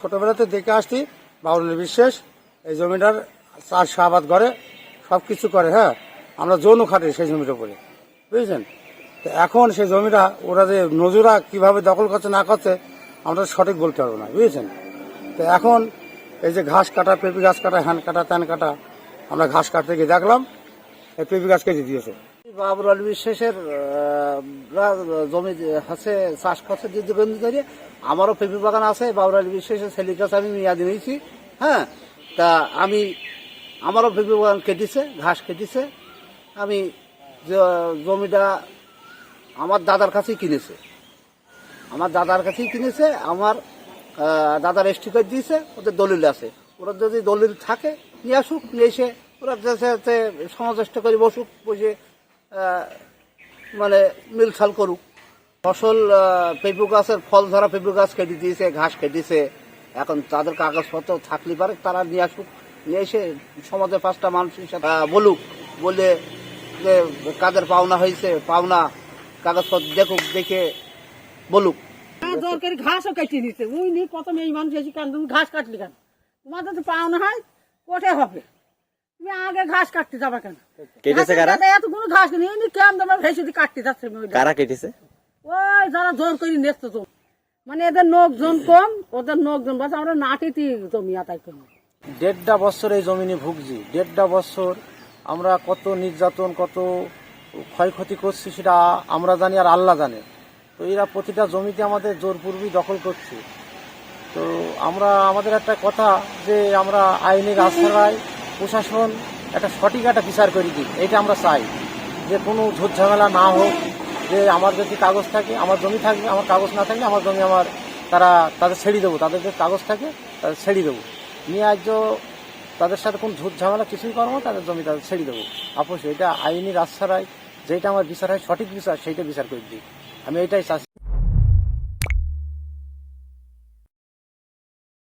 ছোটবেলাতে দেখে আসছি বাউল বিশ্বাস এই জমিটার চাষাবাদ করে সব কিছু করে। হ্যাঁ, আমরা যৌন খাটে সেই জমিটার উপরে, বুঝেছেন। তো এখন সেই জমিটা ওরা যে নজুরা কিভাবে দখল করছে না করছে আমরা সঠিক বলতে পারবো না, বুঝেছেন। তো এখন এই যে ঘাস কাটা, পেঁপে গাছ কাটা, হ্যান কাটা, ত্যান কাটা, আমরা ঘাস কাটতে গিয়ে দেখলাম এই পেঁপে গাছ কেটে দিয়েছে। বাবুল আলী বিশ্বাসের জমি আছে চাষ করছে দীর্ঘদিন ধরে। আমারও পেঁপে বাগান আছে। বাবুল আলী বিশ্বাসের ছেলের কাছে আমি মেয়াদি নিয়েছি। হ্যাঁ, তা আমারও পেঁপে বাগান কেটেছে, ঘাস কেটেছে। আমি জমিটা আমার দাদার কাছেই কিনেছে। আমার দাদার রেজিস্ট্রি করে দিয়েছে, ওদের দলিল আছে। ওরা যদি দলিল থাকে নিয়ে আসুক, নিয়ে এসে ওরা যাতে সমাজেষ্ট করে বসে মানে মিলছাল করুক। ফসল পেঁপে গাছের ফল ধরা পেঁপে গাছ কেটে দিয়েছে, ঘাস কেটেছে। এখন তাদের কাগজপত্র থাকলে পারে তারা নিয়ে আসুক, নিয়ে এসে সমাজে পাঁচটা মানুষের সাথে বলুক, বলে যে কাদের পাওনা হয়েছে, পাওনা কাগজপত্র দেখুক, দেখে বলুক। দরকারি ঘাসও কেটে নিতে ওই নিয়ে কত মেয়ে মানুষ এসে কেন তুমি ঘাস কাটলি কেন? তোমাদের তো পাওনা হয় কোটে হবে, তুমি আগে ঘাস কাটতে যাবে কেন? কেটেছে কারা? এতগুলো ঘাস নিয়ে কেমন তোমার ভেসে দিয়ে কাটতে যাচ্ছে। কারা কেটেছে? ওই যারা জোর করে নেচতে তো, মানে এদের লোকজন কম, ওদের লোকজন বাস। আমরা নাটিতে জমি আতাই করি। 1.5 বছর এই জমিনে ভুগছি। 1.5 বছর আমরা কত নির্যাতন, কত ক্ষয়ক্ষতি করছি সেটা আমরা জানি আর আল্লাহ জানে। তো এরা প্রতিটা জমিতে আমাদের জোরপূর্বই দখল করছে। তো আমাদের একটা কথা যে আমরা আইনের আশ্রয় প্রশাসন একটা সঠিক একটা বিচার করে দিই, এটা আমরা চাই। যে কোনো ঝুট ঝামেলা না হোক, যে আমার যদি কাগজ থাকে আমার জমি থাকবে, আমার কাগজ না থাকলে আমার জমি তাদের ছেড়ে দেবো। তাদের যে কাগজ থাকে তাদের ছেড়ে দেবো, নিয়ে আজ তাদের সাথে কোনো ঝুট ঝামেলা কিছুই করবো, তাদের জমি তাদের ছেড়ে দেবো। আপোষ এটা আইনের আশ্রয় যেটা আমার বিচার হয়, সঠিক বিচার সেইটা বিচার করে দিই। আমি এটাই চাচ্ছি।